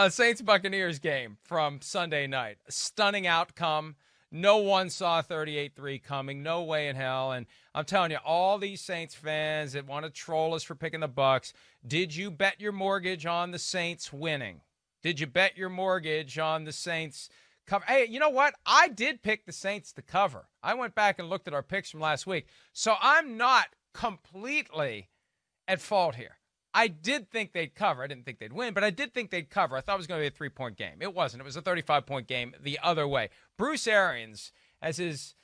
Saints-Buccaneers game from Sunday night. Stunning outcome. No one saw 38-3 coming. No way in hell. And I'm telling you, all these Saints fans that want to troll us for picking the Bucs, did you bet your mortgage on the Saints winning? Did you bet your mortgage on the Saints cover? Hey, you know what? I did pick the Saints to cover. I went back and looked at our picks from last week. So I'm not completely at fault here. I did think they'd cover. I didn't think they'd win, but I did think they'd cover. I thought it was going to be a 3-point game. It wasn't. It was a 35-point game the other way. Bruce Arians, as his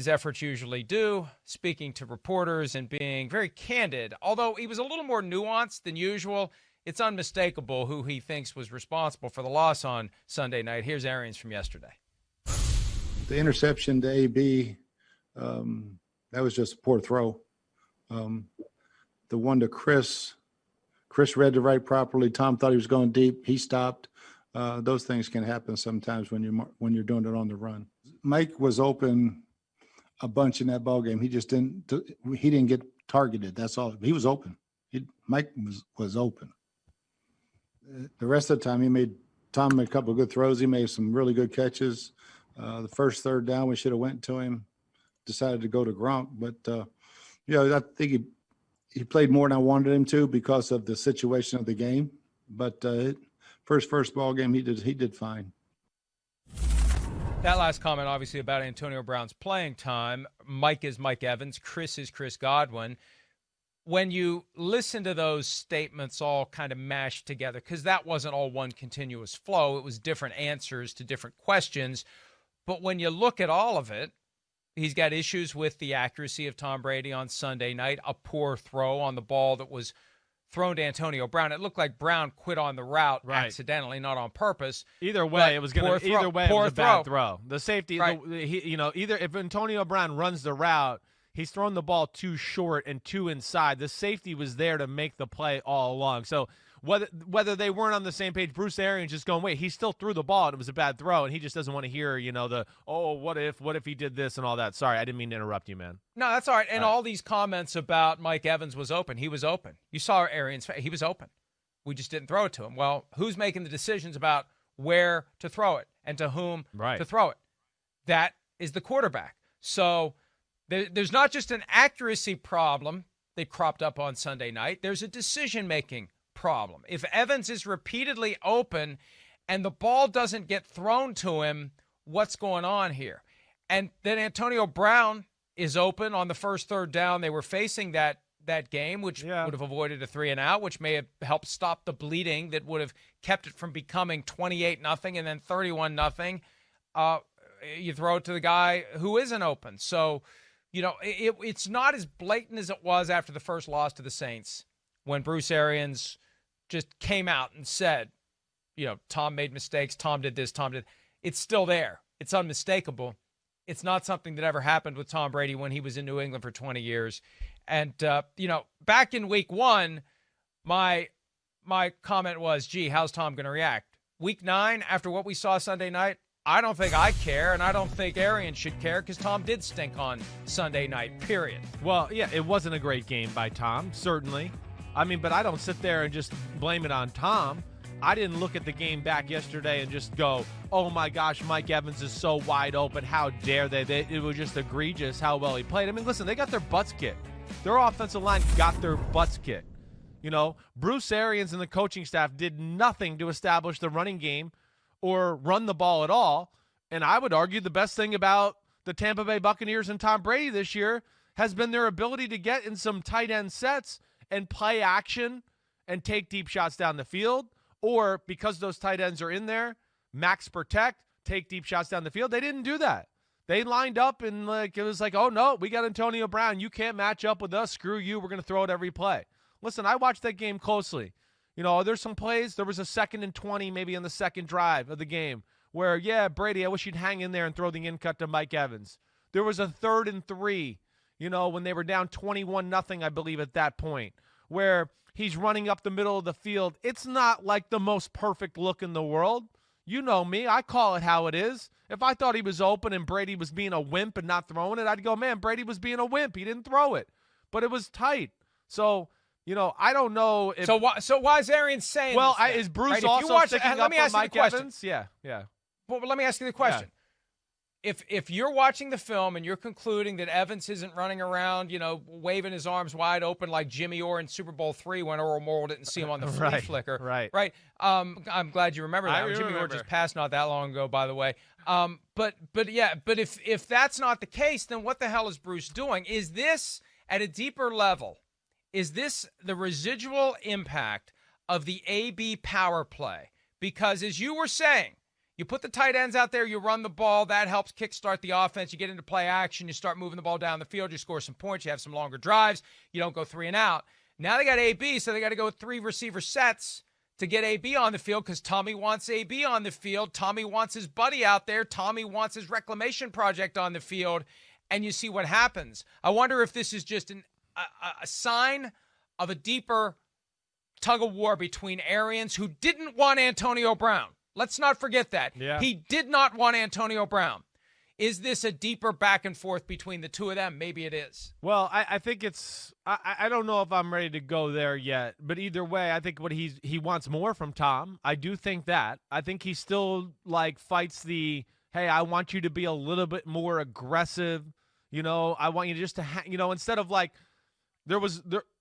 efforts usually do, speaking to reporters and being very candid, although he was a little more nuanced than usual, it's unmistakable who he thinks was responsible for the loss on Sunday night. Here's Arians from yesterday. The interception to AB, that was just a poor throw. The one to Chris read the right properly. Tom thought he was going deep. He stopped. Those things can happen sometimes when you're doing it on the run. Mike was open a bunch in that ball game. He just didn't get targeted. That's all. He was open. Mike was open. The rest of the time, Tom made a couple of good throws. He made some really good catches. The first third down, we should have went to him. Decided to go to Gronk, but I think he played more than I wanted him to because of the situation of the game. But first ball game, he did fine. That last comment, obviously, about Antonio Brown's playing time. Mike is Mike Evans. Chris is Chris Godwin. When you listen to those statements all kind of mashed together, because that wasn't all one continuous flow. It was different answers to different questions. But when you look at all of it, he's got issues with the accuracy of Tom Brady on Sunday night, a poor throw on the ball that was thrown to Antonio Brown. It looked like Brown quit on the route accidentally, not on purpose. Either way, it was a bad throw. The safety, right. Either if Antonio Brown runs the route, he's thrown the ball too short and too inside. The safety was there to make the play all along. So whether they weren't on the same page, Bruce Arians just going, wait, he still threw the ball and it was a bad throw, and he just doesn't want to hear, what if he did this and all that. Sorry, I didn't mean to interrupt you, man. No, that's all right. And all these comments about Mike Evans was open. He was open. You saw Arians. He was open. We just didn't throw it to him. Well, who's making the decisions about where to throw it and to whom to throw it? That is the quarterback. So there's not just an accuracy problem that cropped up on Sunday night. There's a decision-making problem. If Evans is repeatedly open and the ball doesn't get thrown to him, what's going on here? And then Antonio Brown is open on the first third down. They were facing that game, which would have avoided a 3-and-out, which may have helped stop the bleeding that would have kept it from becoming 28-0 and then 31-0. You throw it to the guy who isn't open. So, it's not as blatant as it was after the first loss to the Saints when Bruce Arians just came out and said, Tom made mistakes, Tom did this, Tom did. It's still there. It's unmistakable. It's not something that ever happened with Tom Brady when he was in New England for 20 years. And, back in week 1, my comment was, gee, how's Tom going to react? Week 9, after what we saw Sunday night, I don't think I care, and I don't think Arians should care because Tom did stink on Sunday night, period. Well, yeah, it wasn't a great game by Tom, certainly. But I don't sit there and just blame it on Tom. I didn't look at the game back yesterday and just go, oh, my gosh, Mike Evans is so wide open. How dare they? It was just egregious how well he played. Listen, they got their butts kicked. Their offensive line got their butts kicked. Bruce Arians and the coaching staff did nothing to establish the running game or run the ball at all. And I would argue the best thing about the Tampa Bay Buccaneers and Tom Brady this year has been their ability to get in some tight end sets and play action and take deep shots down the field. Or because those tight ends are in there, max protect, take deep shots down the field. They didn't do that. They lined up and it was like, oh, no, we got Antonio Brown. You can't match up with us. Screw you. We're going to throw it every play. Listen, I watched that game closely. There's some plays. There was a 2nd and 20 maybe on the second drive of the game where, Brady, I wish you'd hang in there and throw the in-cut to Mike Evans. There was a 3rd and 3, when they were down 21-0, I believe, at that point, where he's running up the middle of the field. It's not like the most perfect look in the world. You know me. I call it how it is. If I thought he was open and Brady was being a wimp and not throwing it, I'd go, man, Brady was being a wimp. He didn't throw it. But it was tight. So I don't know if. So why is Arians saying? Well, this is Bruce right? also sticking up for Mike Evans? Yeah. Well, let me ask you the question. Yeah. If you're watching the film and you're concluding that Evans isn't running around, waving his arms wide open like Jimmy Orr in Super Bowl III when Earl Morrill didn't see him on the flea flicker. Right. I'm glad you remember that. Jimmy Orr just passed not that long ago, by the way. But if that's not the case, then what the hell is Bruce doing? Is this at a deeper level? Is this the residual impact of the AB power play? Because as you were saying, you put the tight ends out there, you run the ball, that helps kickstart the offense. You get into play action, you start moving the ball down the field, you score some points, you have some longer drives, you don't go 3 and out. Now they got AB, so they got to go with 3 receiver sets to get AB on the field because Tommy wants AB on the field. Tommy wants his buddy out there. Tommy wants his reclamation project on the field, and you see what happens. I wonder if this is just a sign of a deeper tug-of-war between Arians, who didn't want Antonio Brown. Let's not forget that. Yeah. He did not want Antonio Brown. Is this a deeper back and forth between the two of them? Maybe it is. Well, I think it's I don't know if I'm ready to go there yet, but either way, I think what he wants more from Tom. I do think that. I think he still fights the, hey, I want you to be a little bit more aggressive. I want you just to instead of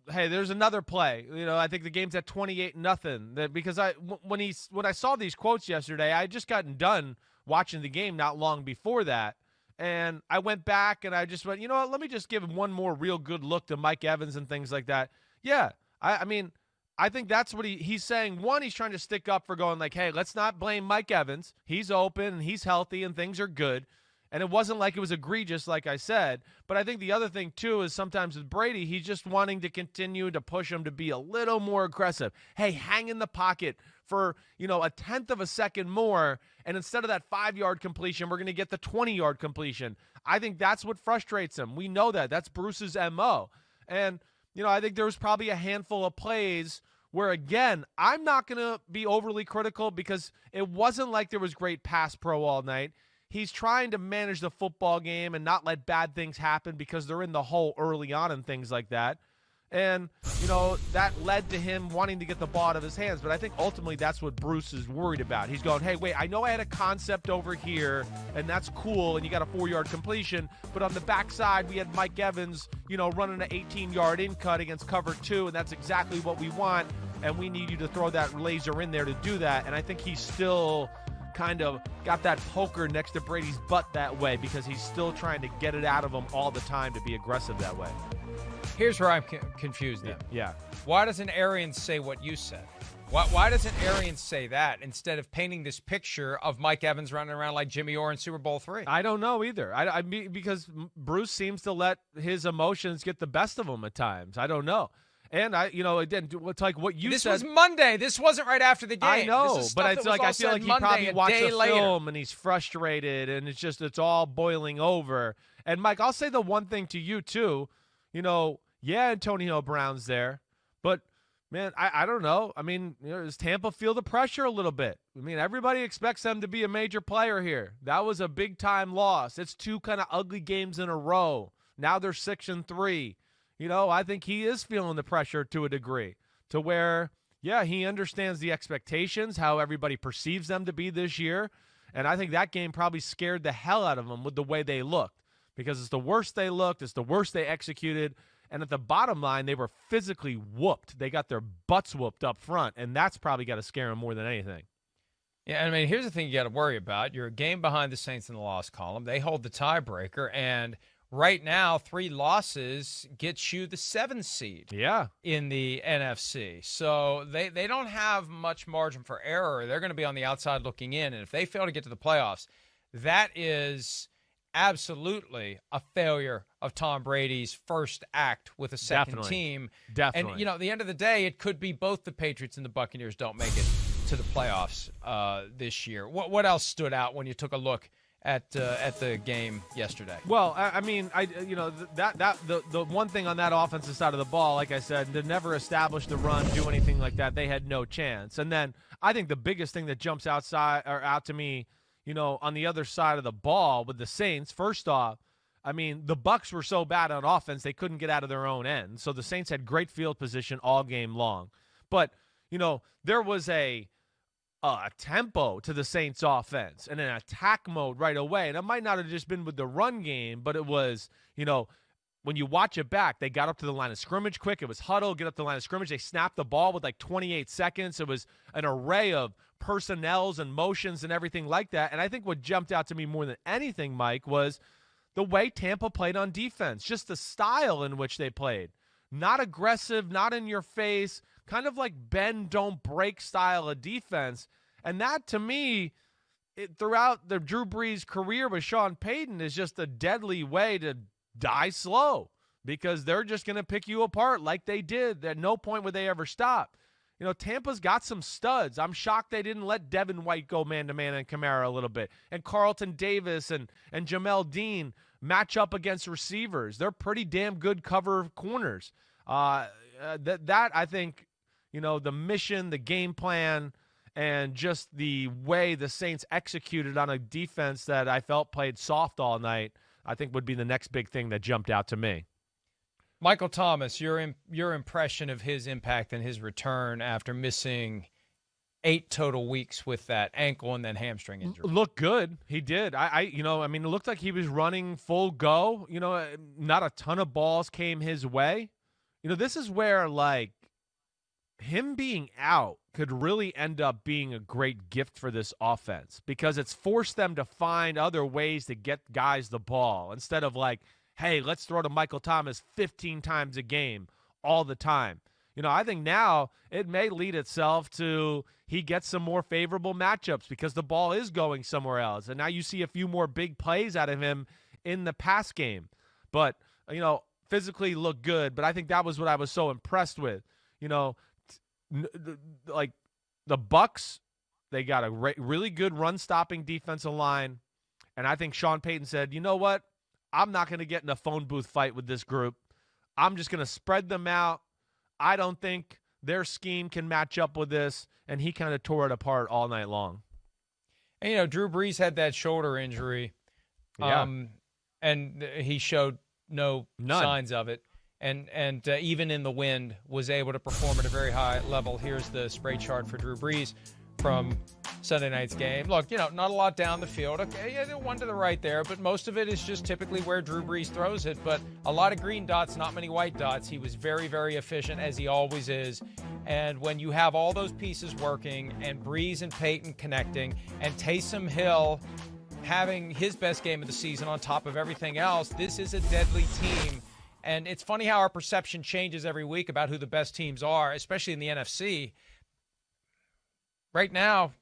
there's another play. I think the game's at 28-0. Because when I saw these quotes yesterday, I had just gotten done watching the game not long before that, and I went back and I just went, let me just give him one more real good look to Mike Evans and things like that. Yeah, I mean, I think that's what he's saying. One, he's trying to stick up for going hey, let's not blame Mike Evans. He's open and he's healthy and things are good. And it wasn't like it was egregious, like I said. But I think the other thing, too, is sometimes with Brady, he's just wanting to continue to push him to be a little more aggressive. Hey, hang in the pocket for, a tenth of a second more. And instead of that 5-yard completion, we're going to get the 20-yard completion. I think that's what frustrates him. We know that. That's Bruce's MO. And, I think there was probably a handful of plays where, again, I'm not going to be overly critical because it wasn't like there was great pass pro all night. He's trying to manage the football game and not let bad things happen because they're in the hole early on and things like that. And, that led to him wanting to get the ball out of his hands. But I think ultimately that's what Bruce is worried about. He's going, hey, wait, I know I had a concept over here, and that's cool, and you got a 4-yard completion. But on the backside, we had Mike Evans, running an 18-yard in-cut against cover 2, and that's exactly what we want. And we need you to throw that laser in there to do that. And I think he's still kind of got that poker next to Brady's butt that way because he's still trying to get it out of him all the time to be aggressive that way. Here's where I'm confused then. Yeah. Why doesn't Arians say what you said? Why doesn't Arians say that instead of painting this picture of Mike Evans running around like Jimmy Orr in Super Bowl III? I don't know either. I mean, because Bruce seems to let his emotions get the best of him at times. I don't know. And again, it's like what you said. This was Monday. This wasn't right after the game. I know, but it's like I feel like he probably watched the film and he's frustrated, and it's all boiling over. And Mike, I'll say the one thing to you too. Antonio Brown's there, but man, I don't know. I mean, does Tampa feel the pressure a little bit? I mean, everybody expects them to be a major player here. That was a big time loss. It's 2 kind of ugly games in a row. Now they're 6-3. I think he is feeling the pressure to a degree to where, he understands the expectations, how everybody perceives them to be this year. And I think that game probably scared the hell out of them with the way they looked because it's the worst they looked. It's the worst they executed. And at the bottom line, they were physically whooped. They got their butts whooped up front. And that's probably got to scare them more than anything. Yeah, I mean, here's the thing you got to worry about. You're a game behind the Saints in the loss column. They hold the tiebreaker, and right now, 3 losses gets you the 7th seed in the NFC. So they don't have much margin for error. They're going to be on the outside looking in. And if they fail to get to the playoffs, that is absolutely a failure of Tom Brady's first act with a second team. Definitely. And, at the end of the day, it could be both the Patriots and the Buccaneers don't make it to the playoffs this year. What else stood out when you took a look at the game yesterday? Well, I mean, the one thing on that offensive side of the ball, like I said, to never establish the run, do anything like that, they had no chance. And then I think the biggest thing that jumps out to me, on the other side of the ball with the Saints, first off, I mean, the Bucs were so bad on offense, they couldn't get out of their own end. So the Saints had great field position all game long. But, there was a tempo to the Saints offense and an attack mode right away. And it might not have just been with the run game, but it was, when you watch it back, they got up to the line of scrimmage quick. It was huddle, get up to the line of scrimmage. They snapped the ball with like 28 seconds. It was an array of personnels and motions and everything like that. And I think what jumped out to me more than anything, Mike, was the way Tampa played on defense, just the style in which they played. Not aggressive, not in your face, kind of like bend, don't break style of defense. And that, to me, throughout the Drew Brees career with Sean Payton is just a deadly way to die slow, because they're just going to pick you apart like they did. At no point would they ever stop. Tampa's got some studs. I'm shocked they didn't let Devin White go man-to-man and Kamara a little bit. And Carlton Davis and Jamel Dean match up against receivers. They're pretty damn good cover corners. That I think, the mission, the game plan, and just the way the Saints executed on a defense that I felt played soft all night, I think would be the next big thing that jumped out to me. Michael Thomas, your impression of his impact and his return after missing 8 total weeks with that ankle and then hamstring injury. Looked good. He did. It looked like he was running full go. Not a ton of balls came his way. This is where, like, him being out could really end up being a great gift for this offense, because it's forced them to find other ways to get guys the ball instead of like, hey, let's throw to Michael Thomas 15 times a game all the time. I think now it may lead itself to he gets some more favorable matchups because the ball is going somewhere else. And now you see a few more big plays out of him in the pass game. But, physically looked good. But I think that was what I was so impressed with. Like the Bucs, they got a really good run-stopping defensive line. And I think Sean Payton said, you know what? I'm not going to get in a phone booth fight with this group. I'm just going to spread them out. I don't think their scheme can match up with this. And he kind of tore it apart all night long. And, Drew Brees had that shoulder injury. Yeah. And he showed none signs of it. And even in the wind was able to perform at a very high level. Here's the spray chart for Drew Brees from Sunday night's game. Look, not a lot down the field. Okay, yeah, one to the right there, but most of it is just typically where Drew Brees throws it. But a lot of green dots, not many white dots. He was very, very efficient, as he always is. And when you have all those pieces working and Brees and Peyton connecting and Taysom Hill having his best game of the season on top of everything else, this is a deadly team. And it's funny how our perception changes every week about who the best teams are, especially in the NFC. Right now,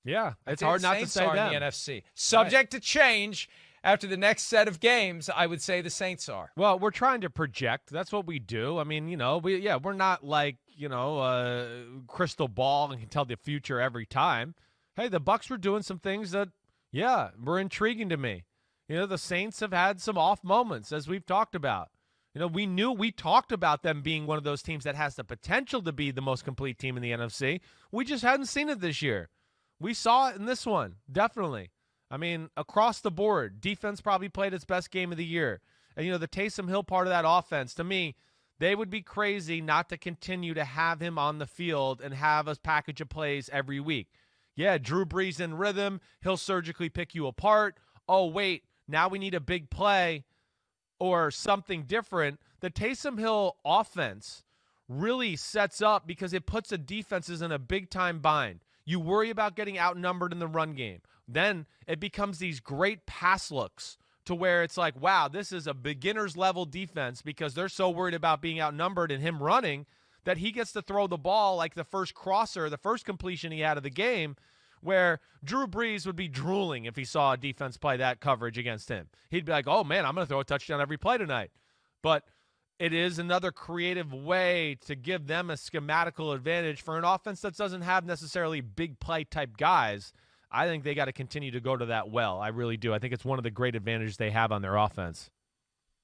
yeah, it's hard not to say them. In the NFC. Subject to change after the next set of games, I would say the Saints are. Well, we're trying to project. That's what we do. I mean, we're not like, crystal ball and can tell the future every time. Hey, the Bucs were doing some things that, were intriguing to me. The Saints have had some off moments, as we've talked about. We talked about them being one of those teams that has the potential to be the most complete team in the NFC. We just hadn't seen it this year. We saw it in this one, definitely. I mean, across the board, defense probably played its best game of the year. And, the Taysom Hill part of that offense, to me, they would be crazy not to continue to have him on the field and have a package of plays every week. Yeah, Drew Brees in rhythm. He'll surgically pick you apart. Oh, wait, now we need a big play or something different. The Taysom Hill offense really sets up because it puts the defenses in a big-time bind. You worry about getting outnumbered in the run game. Then it becomes these great pass looks to where it's like, wow, this is a beginner's level defense because they're so worried about being outnumbered and him running that he gets to throw the ball like the first crosser, the first completion he had of the game, where Drew Brees would be drooling if he saw a defense play that coverage against him. He'd be like, oh, man, I'm going to throw a touchdown every play tonight. But it is another creative way to give them a schematical advantage for an offense that doesn't have necessarily big play type guys. I think they got to continue to go to that well. I really do. I think it's one of the great advantages they have on their offense.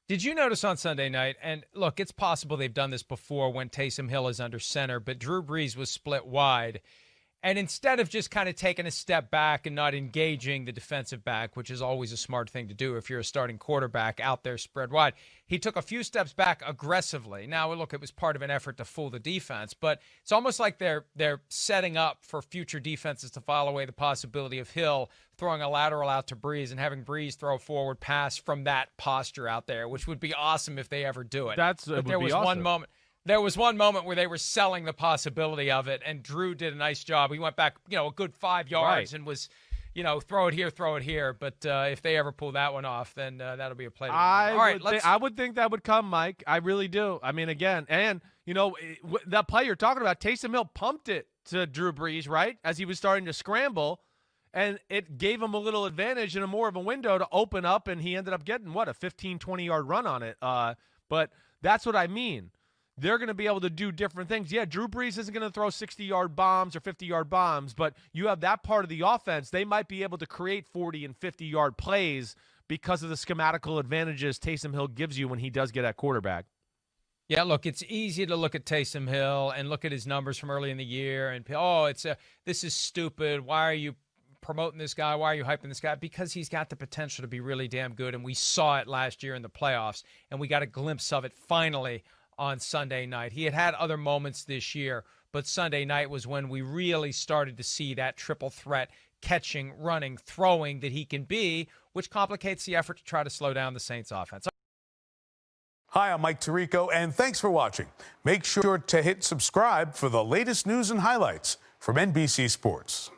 Did you notice on Sunday night, and look, it's possible they've done this before when Taysom Hill is under center, but Drew Brees was split wide. And instead of just kind of taking a step back and not engaging the defensive back, which is always a smart thing to do if you're a starting quarterback out there spread wide, he took a few steps back aggressively. Now, look, it was part of an effort to fool the defense, but it's almost like they're setting up for future defenses to file away the possibility of Hill throwing a lateral out to Breeze and having Breeze throw a forward pass from that posture out there, which would be awesome if they ever do it. There was one moment. There was one moment where they were selling the possibility of it, and Drew did a nice job. He went back, a good 5 yards and was, throw it here. But if they ever pull that one off, then that'll be a play. I would think that would come, Mike. I really do. I mean, again, and, that play you're talking about, Taysom Hill pumped it to Drew Brees, right, as he was starting to scramble, and it gave him a little advantage and a more of a window to open up, and he ended up getting, a 15, 20-yard run on it. But that's what I mean. They're going to be able to do different things. Yeah, Drew Brees isn't going to throw 60-yard bombs or 50-yard bombs, but you have that part of the offense. They might be able to create 40 and 50-yard plays because of the schematical advantages Taysom Hill gives you when he does get at quarterback. Yeah, look, it's easy to look at Taysom Hill and look at his numbers from early in the year and, this is stupid. Why are you promoting this guy? Why are you hyping this guy? Because he's got the potential to be really damn good, and we saw it last year in the playoffs, and we got a glimpse of it finally on Sunday night. He had other moments this year, but Sunday night was when we really started to see that triple threat catching, running, throwing that he can be, which complicates the effort to try to slow down the Saints offense. Hi, I'm Mike Tirico, and thanks for watching. Make sure to hit subscribe for the latest news and highlights from NBC Sports.